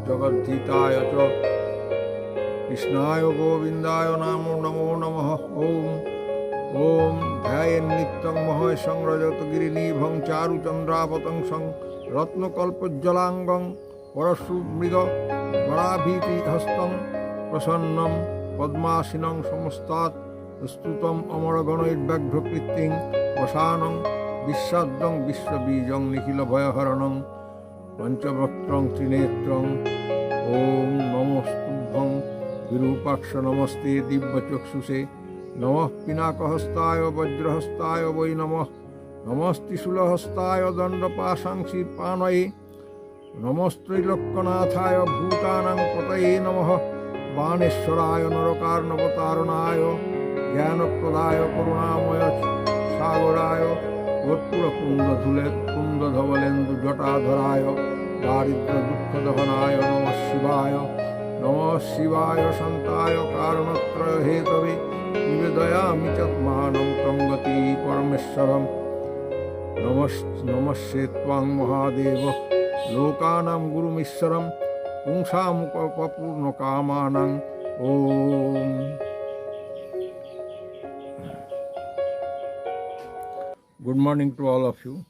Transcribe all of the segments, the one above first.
जगद्धीताय च कृष्णाय गोविन्दाय नमो नमो नमः। ॐ ध्यायेन्नित्यं महेशं रजतगिरिनिभं चारुचन्द्रावतंसं रत्नकल्पोज्ज्वलाङ्गं परशुमृग वराभीतिहस्तं प्रसन्नं पद्मासीनं समस्तात् स्तुतं अमरगणैर्व्यघ्रकृतिं वसानं विश्वाद्यं विश्वबीजं निखिलभयहरणं पंचवक्त्रं त्रिनेत्रं। ॐ नमोस्तुभ्यं विरूपाक्ष नमस्ते दिव्यचक्षुषे नमः पिनाकहस्ताय वज्रहस्ताय वै नमः नमस्त्रिशूलहस्ताय दण्डपाशांसि पाणये नमस्त्रैलोक्यनाथाय भूतानां पतये नमः बाणेश्वराय नरकार्णवतारणाय ज्ञानप्रदाय करुणामय सागराय कुन्दधवलेन्दुजटाधराय दारिद्र्यदुःखदहनाय नमः शिवाय शान्ताय कारणत्रयहेतवे निवेदयामि चात्मानं तं गति परमेश्वरं। नमस्ये त्वां महादेव लोकानां गुरुमीश्वरं पुंसामुपपूर्णकामानां। ॐ Good morning to all of you.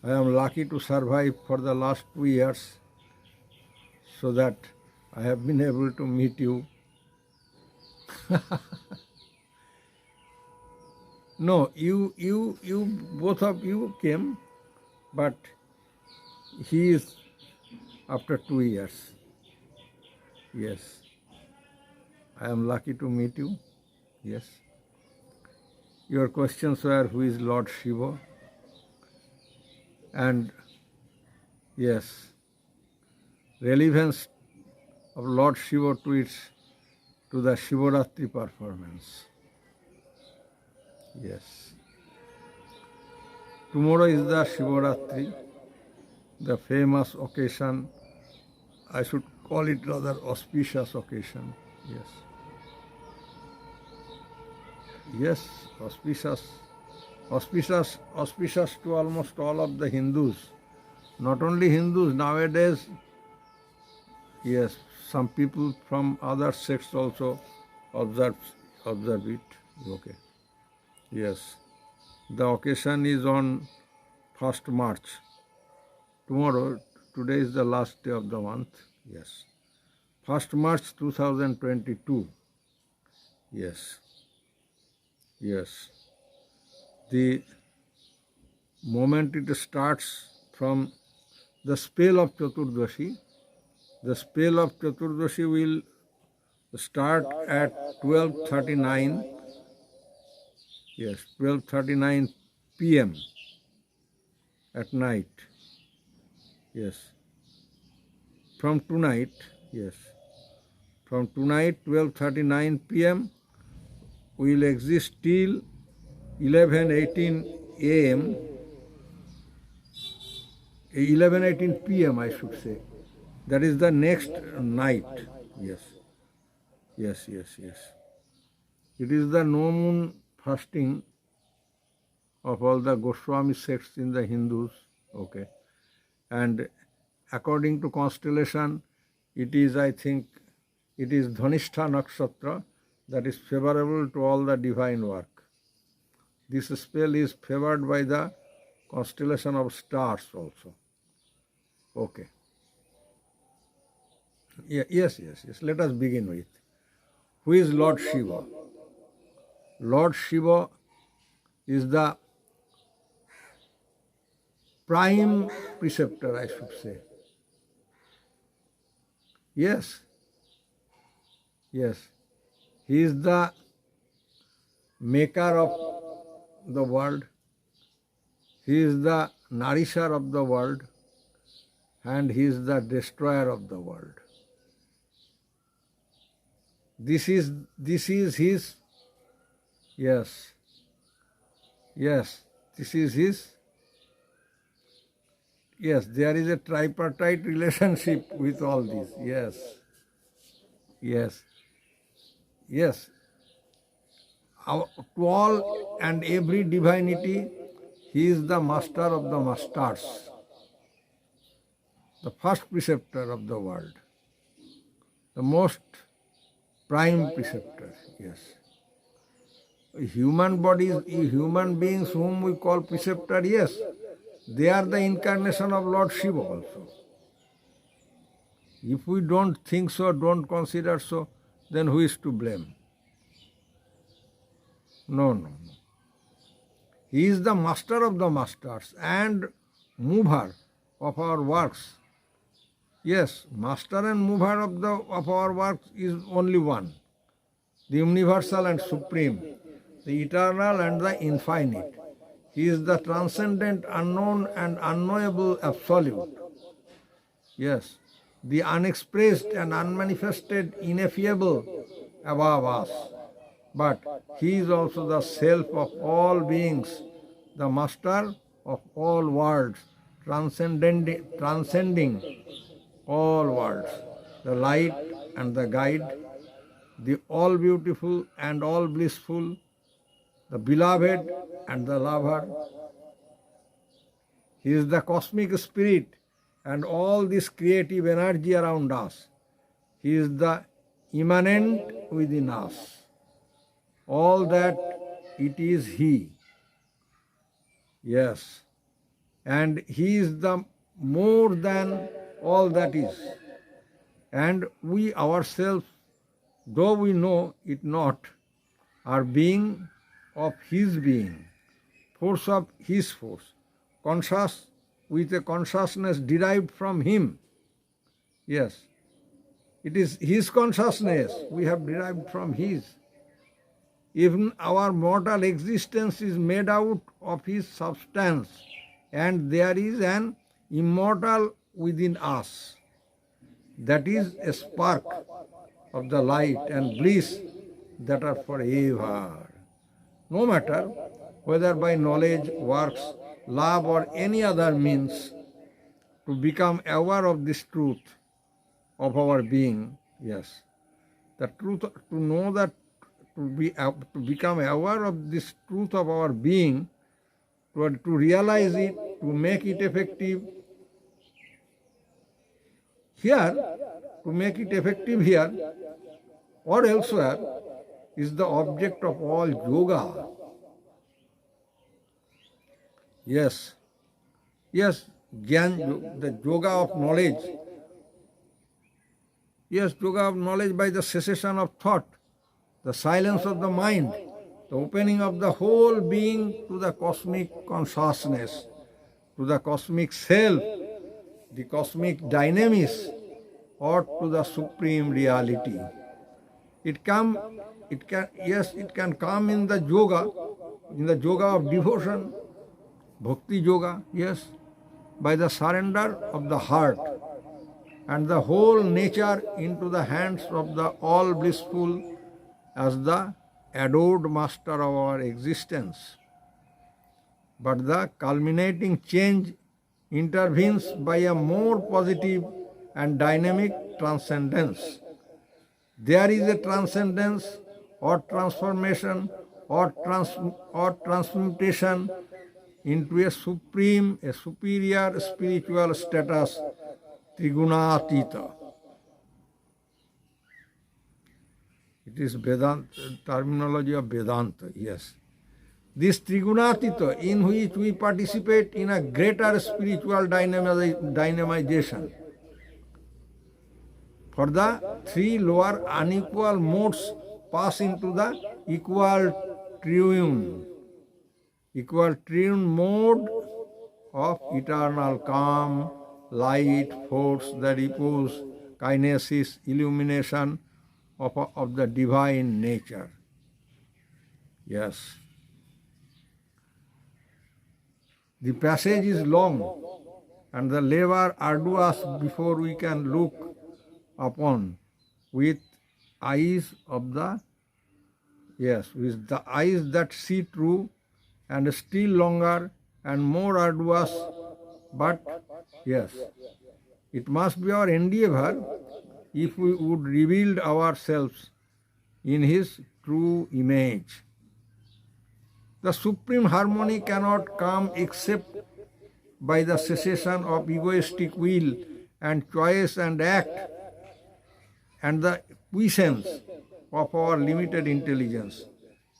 I am lucky to survive for the last 2 years so that I have been able to meet you. No, you both of you came, but he is after 2 years. Yes, I am lucky to meet you. Yes. Your questions were, who is Lord Shiva? And yes, relevance of Lord Shiva to the Shivaraatri performance. Yes. Tomorrow is the Shivaraatri, the famous occasion. I should call it rather auspicious occasion. Yes. Yes, auspicious to almost all of the Hindus. Not only Hindus, nowadays, yes, some people from other sects also observe it. Okay. Yes. The occasion is on 1st March. Tomorrow, today is the last day of the month. Yes. 1st March 2022. Yes. Yes. The moment it starts from the spell of Chaturdashi, the spell of Chaturdashi will start at 12:39. Yes, 12:39 p.m. at night. Yes. From tonight, yes. From tonight 12:39 p.m. will exist till 11:18 a.m. 11:18 p.m. I should say. That is the next night. Yes. Yes. It is the no moon fasting of all the Goswami sects in the Hindus. Okay. And according to constellation, it is, I think, it is Dhanistha Nakshatra that is favorable to all the divine work. This spell is favored by the constellation of stars also. Okay. Yes. Let us begin with. Who is Lord Shiva? Lord Shiva is the prime preceptor, I should say. Yes. He is the maker of the world. He is the nourisher of the world, and he is the destroyer of the world. This is his, yes, this is his, yes, there is a tripartite relationship with all this, yes. To all and every divinity, he is the master of the masters. the first preceptor of the world, the most prime preceptor, yes. Human bodies, human beings whom we call preceptor, yes, they are the incarnation of Lord Shiva also. If we don't think so, don't consider so, then who is to blame? No, no, no. He is the master of the masters and mover of our works. Yes, master and mover of our works is only one, the universal and supreme, the eternal and the infinite. He is the transcendent, unknown and unknowable absolute. Yes, the unexpressed and unmanifested, ineffable above us. But he is also the self of all beings, the master of all worlds, transcending all worlds, the light and the guide, the all beautiful and all blissful, the beloved and the lover. He is the cosmic spirit and all this creative energy around us. He is the immanent within us. All that, it is He. Yes. And He is the more than all that is. And we ourselves, though we know it not, are being of His being, force of His force, conscious with a consciousness derived from Him. Yes. It is His consciousness we have derived from His. Even our mortal existence is made out of His substance, and there is an immortal within us. That is a spark of the light and bliss that are forever. No matter whether by knowledge, works, love or any other means, to become aware of this truth of our being, yes. The truth, to know that, to become aware of this truth of our being, to realize it, to make it effective. Here, to make it effective here or elsewhere, is the object of all yoga. Yes, yes, Gyan, the yoga of knowledge. Yes, yoga of knowledge by the cessation of thought, the silence of the mind, the opening of the whole being to the cosmic consciousness, to the cosmic self, the cosmic dynamism, or to the supreme reality. It can come in the yoga of devotion, bhakti yoga, yes, by the surrender of the heart and the whole nature into the hands of the all blissful as the adored master of our existence. But the culminating change intervenes by a more positive and dynamic transcendence. There is a transcendence or transformation or transmutation into a superior spiritual status, Trigunatita. It is Vedanta, terminology of Vedanta, yes. This Trigunatita, in which we participate in a greater spiritual dynamization. For the three lower unequal modes pass into the equal triune mode of eternal calm, light, force, the repose, kinesis, illumination of the divine nature. Yes. The passage is long and the labor arduous before we can look upon with eyes of the, yes, with the eyes that see true, and still longer and more arduous, but yes, it must be our endeavor if we would reveal ourselves in His true image. The supreme harmony cannot come except by the cessation of egoistic will and choice and act, and the quiescence of our limited intelligence.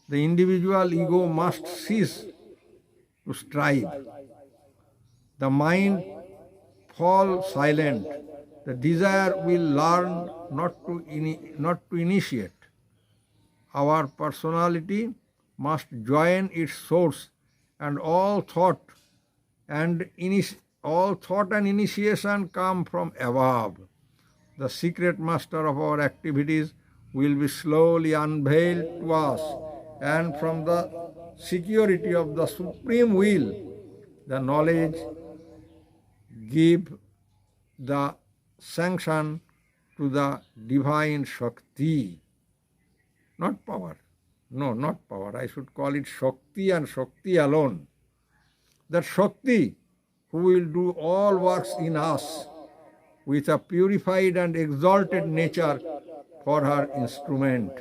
The individual ego must cease to strive. The mind fall silent. The desire will learn not to initiate. Our personality must join its source, and all thought and initiation come from above. The secret master of our activities will be slowly unveiled to us, and from the security of the supreme will, the knowledge give the sanction to the divine Shakti, not power. No, not power. I should call it Shakti and Shakti alone. That Shakti who will do all works in us with a purified and exalted nature for her instrument.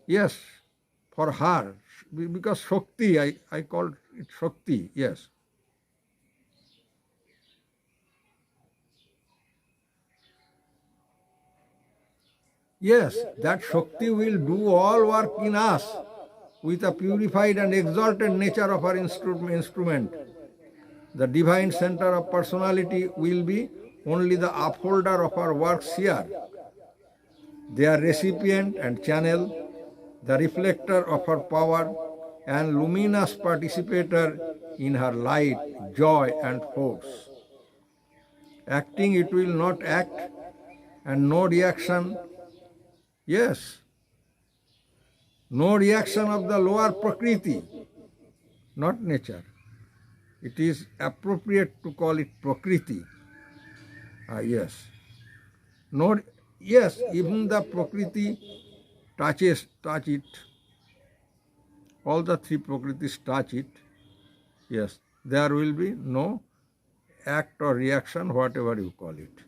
Yes, for her, because Shakti, I call it Shakti, yes. Yes, that Shakti will do all work in us with a purified and exalted nature of our instrument. The divine center of personality will be only the upholder of our works here. Their recipient and channel, the reflector of her power, and luminous participator in her light, joy, and force. Acting, it will not act, and no reaction. Yes, no reaction of the lower Prakriti, not nature. It is appropriate to call it Prakriti. Yes. No, yes, even the Prakriti touch it. All the three Prakritis touch it. Yes, there will be no act or reaction, whatever you call it.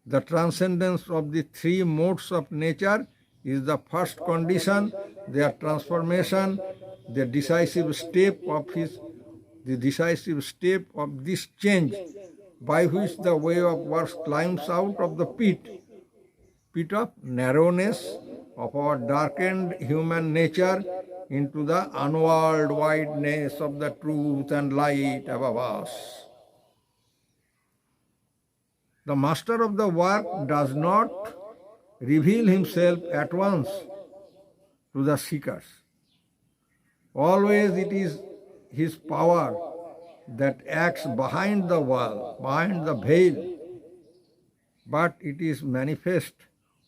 The transcendence of the three modes of nature is the first condition, their transformation, the decisive step of this change by which the way of works climbs out of the pit of narrowness of our darkened human nature into the unworld wideness of the truth and light above us. The master of the work does not reveal himself at once to the seekers. Always it is his power that acts behind the wall, behind the veil, but it is manifest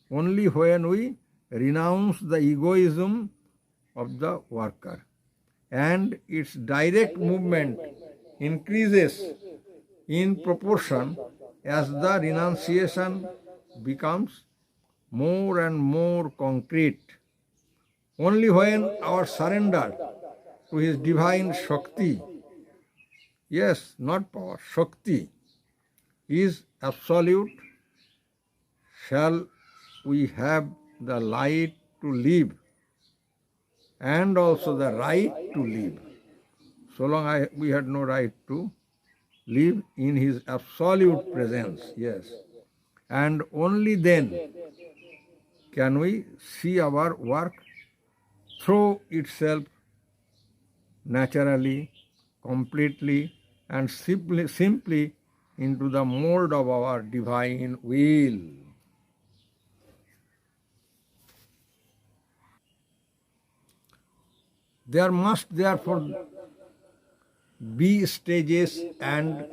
only when we renounce the egoism of the worker, and its direct movement increases in proportion as the renunciation becomes more and more concrete. Only when our surrender to his divine Shakti, yes, not power, Shakti, is absolute, shall we have the light to live and also the right to live. So long we had no right to live in his absolute presence, yes. And only then can we see our work throw itself naturally, completely, and simply into the mold of our divine will. There must therefore be stages and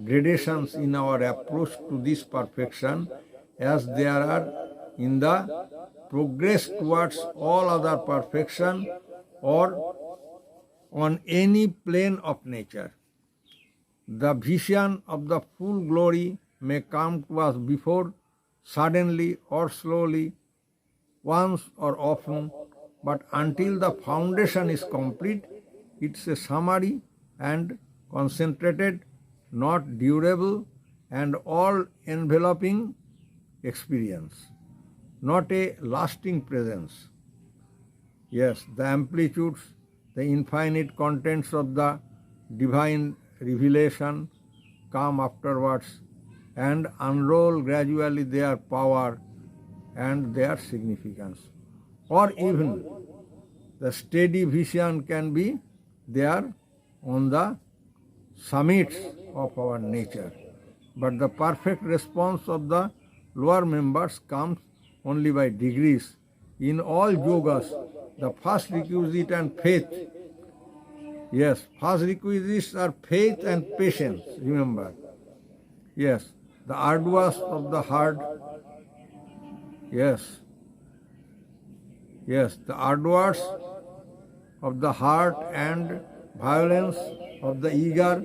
gradations in our approach to this perfection, as there are in the progress towards all other perfection or on any plane of nature. The vision of the full glory may come to us before, suddenly or slowly, once or often, but until the foundation is complete, it's a summary and concentrated, not durable and all-enveloping experience, not a lasting presence. Yes, the amplitudes, the infinite contents of the divine revelation come afterwards, and unroll gradually their power and their significance. Or even the steady vision can be there on the summits of our nature. But the perfect response of the lower members comes only by degrees. In all yogas, the first requisite and faith. Yes, first requisites are faith and patience, remember. Yes, the arduous of the heart. Yes, yes, the arduous of the heart and violence of the eager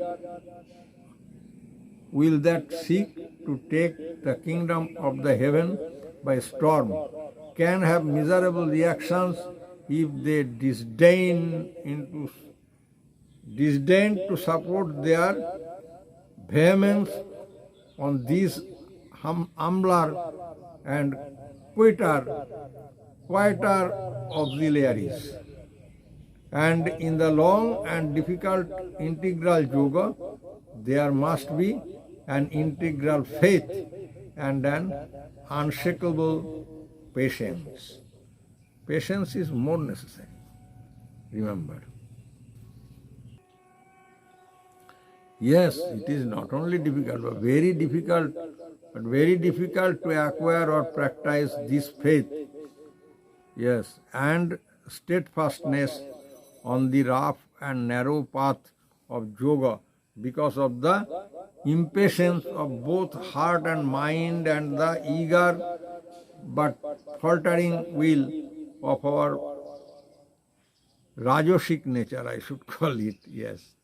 will that seek to take the kingdom of the heaven by storm can have miserable reactions if they disdain to support their vehemence on these humbler and quieter auxiliaries. And in the long and difficult integral yoga, there must be an integral faith and an unshakable patience. Patience is more necessary, remember. Yes, it is not only difficult, but very difficult to acquire or practice this faith. Yes, and steadfastness on the rough and narrow path of yoga because of the impatience of both heart and mind and the eager but faltering will of our rajasic nature, I should call it, yes.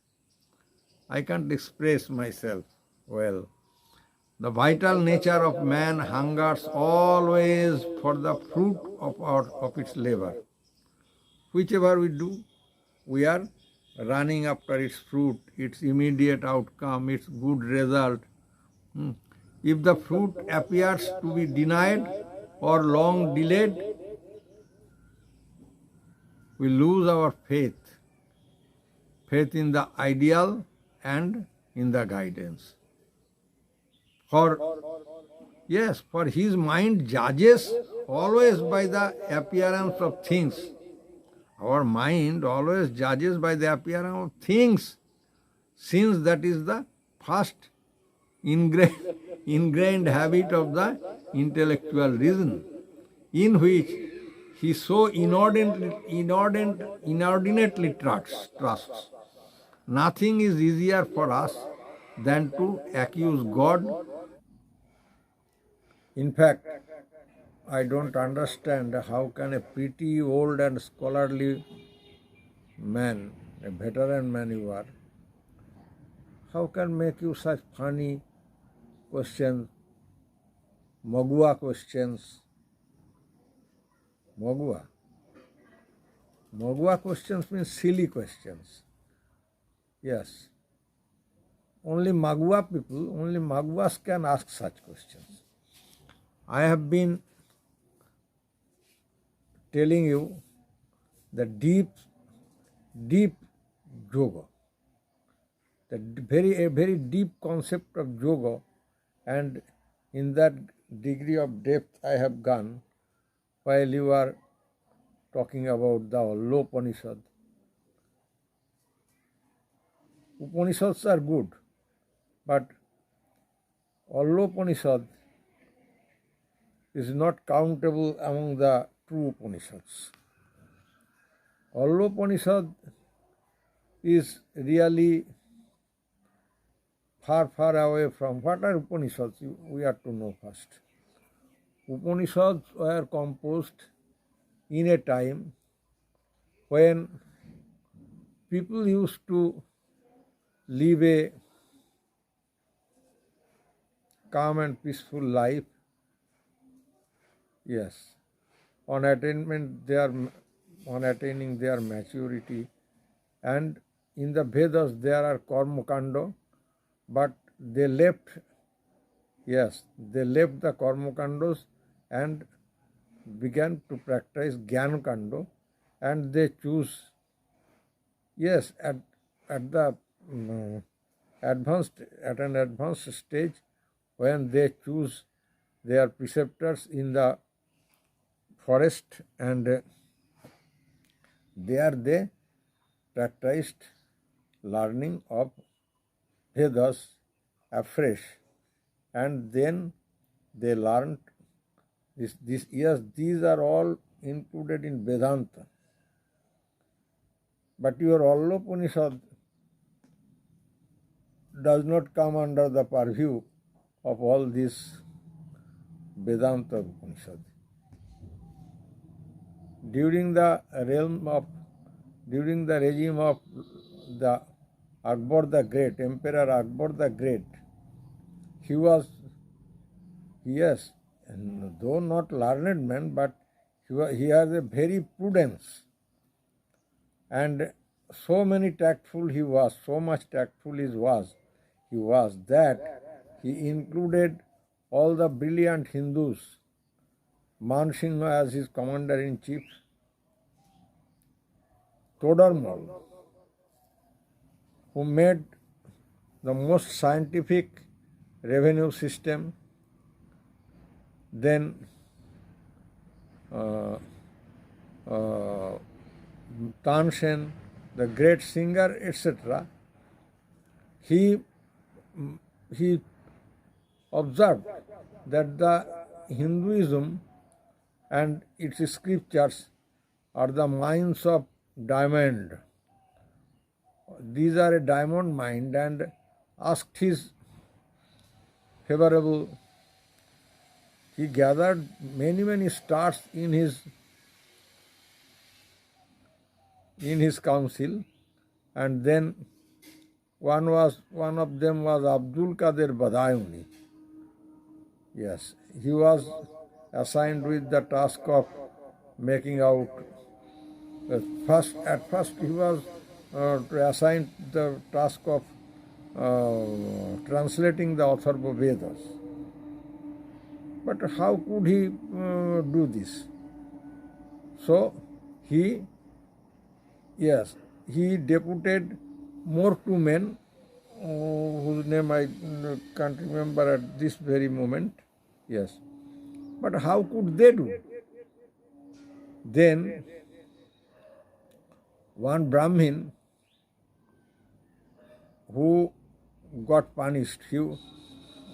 I can't express myself well. The vital nature of man hungers always for the fruit of its labor. Whichever we do, we are running after its fruit, its immediate outcome, its good result. If the fruit appears to be denied or long delayed, we lose our faith in the ideal and in the guidance. For his mind judges always by the appearance of things. Our mind always judges by the appearance of things, since that is the first ingrained habit of the intellectual reason, in which he so inordinately trusts. Nothing is easier for us than to accuse God. In fact, I don't understand how can a pretty old and scholarly man, a veteran man you are, how can make you such funny questions, Mogua questions? Mogua questions means silly questions. Yes. Only Maguas can ask such questions. I have been telling you the deep yoga, a very deep concept of yoga, and in that degree of depth I have gone while you are talking about the Upanishad. Upanishads are good, but Upanishad is not countable among the true Upanishads. Upanishad is really far away from what are Upanishads. We have to know first. Upanishads were composed in a time when people used to live a calm and peaceful life. Yes, on attaining their maturity, and in the Vedas there are karma kanda, but they left the karma kandas and began to practice jnana kanda, and they choose at an advanced stage when they choose their preceptors in the forest, and there they practiced learning of Vedas afresh, and then they learned this. Yes, these are all included in Vedanta. But your Allopanishad does not come under the purview of all this Vedanta Upanishad. During the regime of the Akbar the Great, Emperor Akbar the Great, he was, yes, though not learned man, but he has a very prudence, and so much tactful he was that he included all the brilliant Hindus, Mansingh as his commander-in-chief, Todarmal, who made the most scientific revenue system, then Tansen, the great singer, etc. He observed that the Hinduism and its scriptures are the mines of diamond. These are a diamond mine, and asked his favorable. He gathered many stars in his council, and then one of them was Abdul Qadir Badayuni. Yes, he was assigned with the task of making out. At first he was assigned the task of translating the Atharva Vedas. But how could he do this? So he deputed more two men, whose name I can't remember at this very moment. Yes. But how could they do? Then one Brahmin who got punished,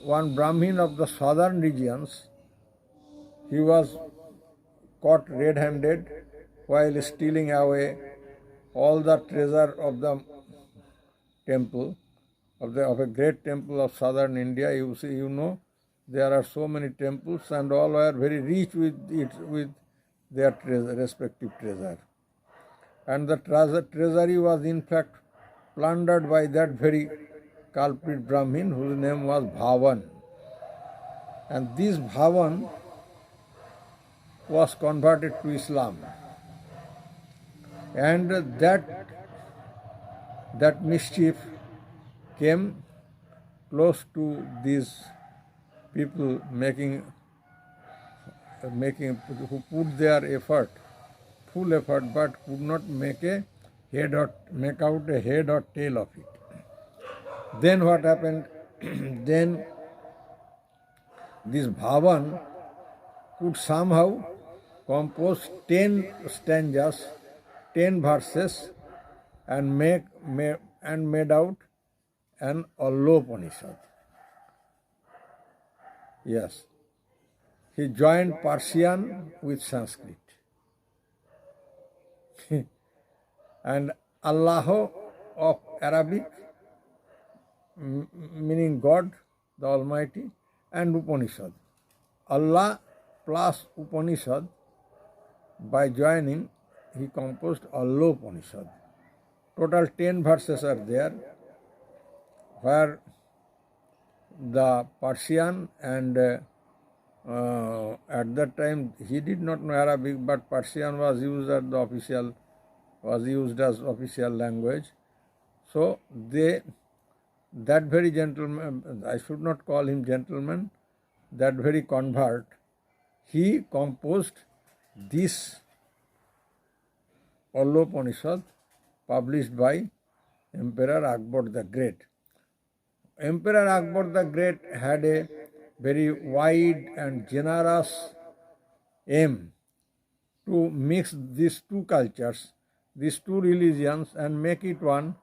one Brahmin of the southern regions, he was caught red-handed while stealing away all the treasure of the temple, of a great temple of southern India. You see, there are so many temples, and all are very rich with their respective treasure. And the treasury was in fact plundered by that very culprit Brahmin, whose name was Bhavan. And this Bhavan was converted to Islam. And that mischief came close to these people who put their full effort, but could not make out a head or tail of it. Then what happened? Then this Bhavan could somehow compose 10 stanzas, 10 verses, and made out an Allopanishad. Yes. He joined Persian with Sanskrit. And Allah of Arabic, meaning God, the Almighty, and Upanishad. Allah plus Upanishad, by joining, he composed Allopanishad. Total 10 verses are there, where the Persian and at that time he did not know Arabic, but Persian was used as official language. So that very gentleman, I should not call him gentleman, that very convert, he composed this Allopanishad, published by Emperor Akbar the Great. Emperor Akbar the Great had a very wide and generous aim to mix these two cultures, these two religions, and make it one.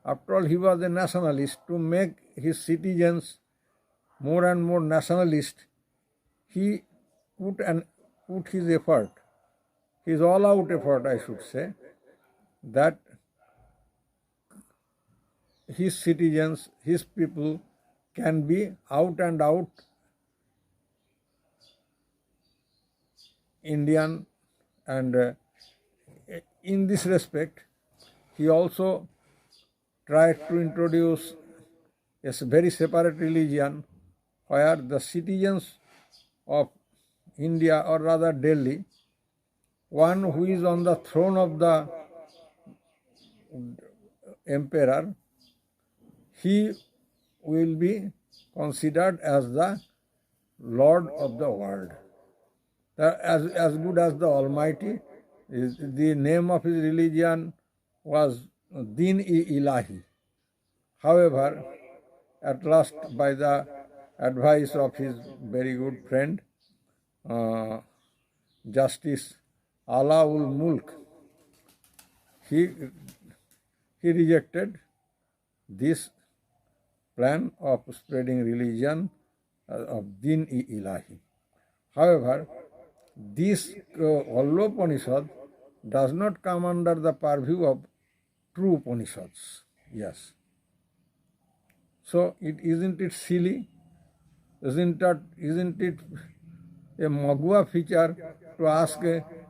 After all, he was a nationalist. To make his citizens more and more nationalist, he put his effort, his all-out effort, I should say, that his citizens, his people can be out and out Indian, and in this respect, he also tried to introduce a very separate religion where the citizens of India, or rather Delhi, one who is on the throne of the emperor, he will be considered as the Lord of the world, as good as the Almighty. The name of his religion was Din-i-Ilahi. However, at last, by the advice of his very good friend, Justice Alaul Mulk, he rejected this plan of spreading religion of Din-i-Ilahi. However, this Upanishad does not come under the purview of true Upanishads. Yes. So isn't it silly? Isn't it a Magua feature to ask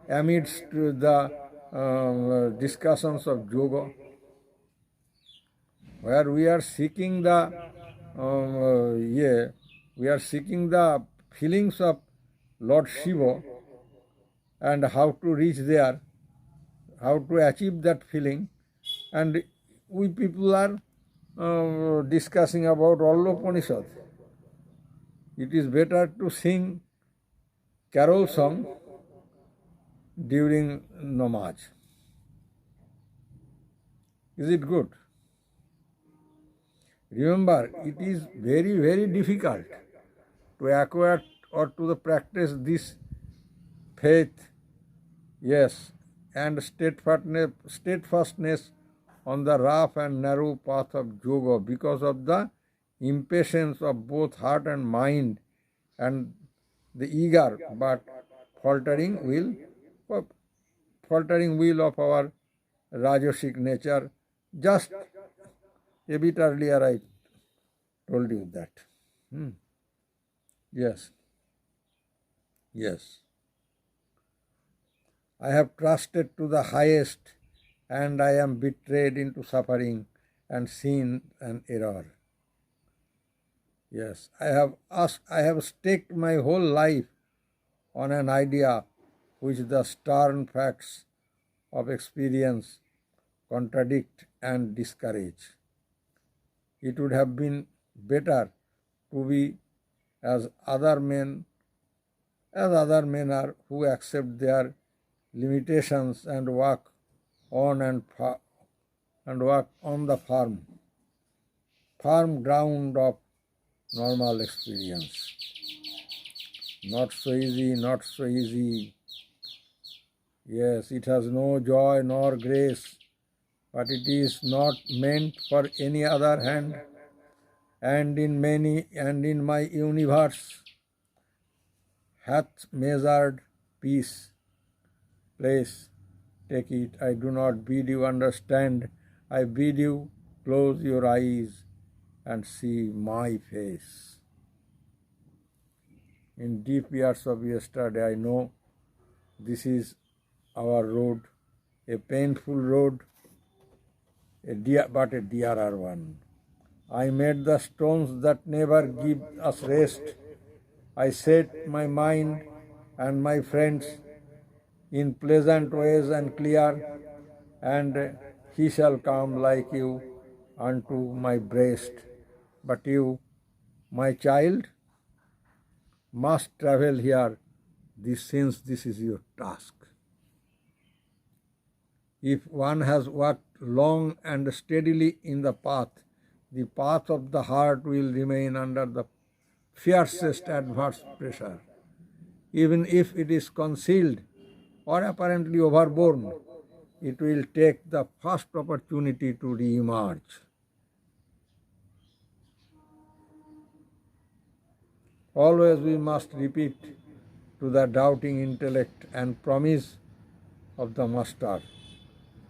amidst the discussions of yoga, where we are seeking the feelings of Lord Shiva and how to reach there, how to achieve that feeling, and we people are discussing about all Upanishad. It is better to sing carol song during namaz. Is it good? Remember, it is very, very difficult to acquire or to practice this faith, yes, and steadfastness on the rough and narrow path of yoga because of the impatience of both heart and mind and the eager but faltering will of our Rajasic nature. Just a bit earlier I told you that. Yes. I have trusted to the highest, and I am betrayed into suffering and sin and error. Yes, I have staked my whole life on an idea which the stern facts of experience contradict and discourage. It would have been better to be as other men are, who accept their limitations and walk on the firm ground of normal experience. Not so easy. Yes, it has no joy nor grace, but it is not meant for any other hand. And in my universe hath measured peace, place, take it. I do not bid you understand. I bid you close your eyes and see my face. In deep years of yesterday, I know this is our road, a painful road, but a dearer one. I made the stones that never give us rest. I set my mind and my friends in pleasant ways and clear, and he shall come like you unto my breast. But you, my child, must travel here, since this is your task. If one has walked long and steadily in the path of the heart will remain under the fiercest adverse pressure. Even if it is concealed or apparently overborne, it will take the first opportunity to re-emerge. Always we must repeat to the doubting intellect and promise of the Master,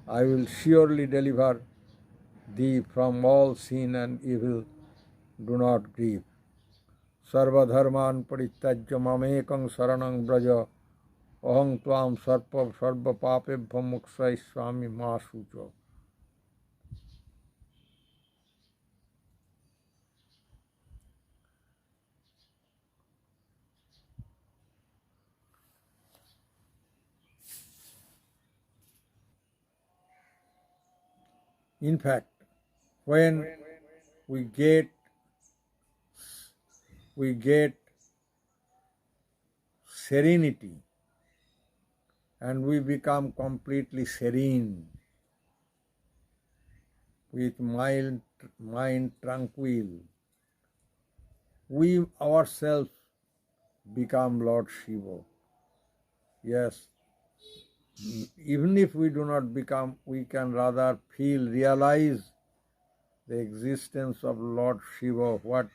I will surely deliver thee from all sin and evil. Do not grieve. Sarva dharman parityajya mamekang saranang braja aham tvam sarva papebham mukshayisvami ma sucho. In fact, when we get serenity and we become completely serene with mind tranquil, we ourselves become Lord Shiva. Yes, even if we do not become, we can rather realize the existence of Lord Shiva, what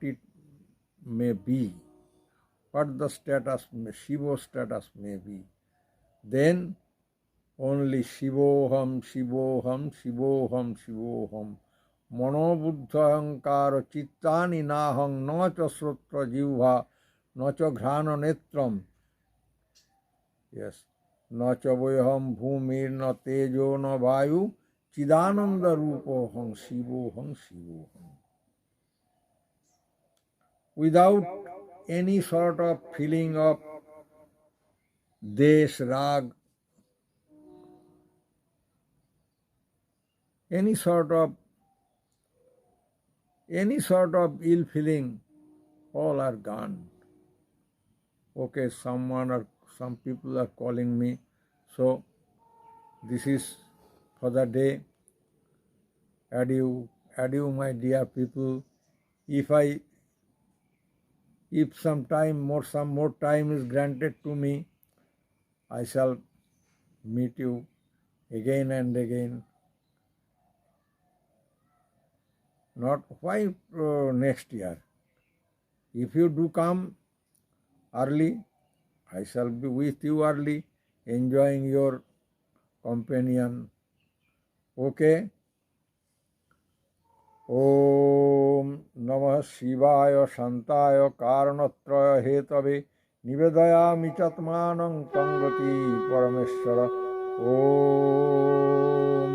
it may be, what the status, Shiva's status may be. Then only Shivoham, Shivoham, Shivoham, Shivoham. Manobuddhahankara chittani nahang nacha srotra jivha nacha ghrana netram. Yes. Nacha voyaham bhumir na tejo na vayu chidananda rupoham Shivoham, Shivoham. Without any sort of feeling of desh, rag, any sort of ill feeling, all are gone. Okay, some people are calling me, so this is for the day. Adieu, my dear people. If some more time is granted to me, I shall meet you again and again. Not why next year. If you do come early, I shall be with you early, enjoying your companion. Okay? Om Namah Shivaya Shantaya Karanatraya Hetave Nivedayami Chatmanam Tangati Parameshwara. Om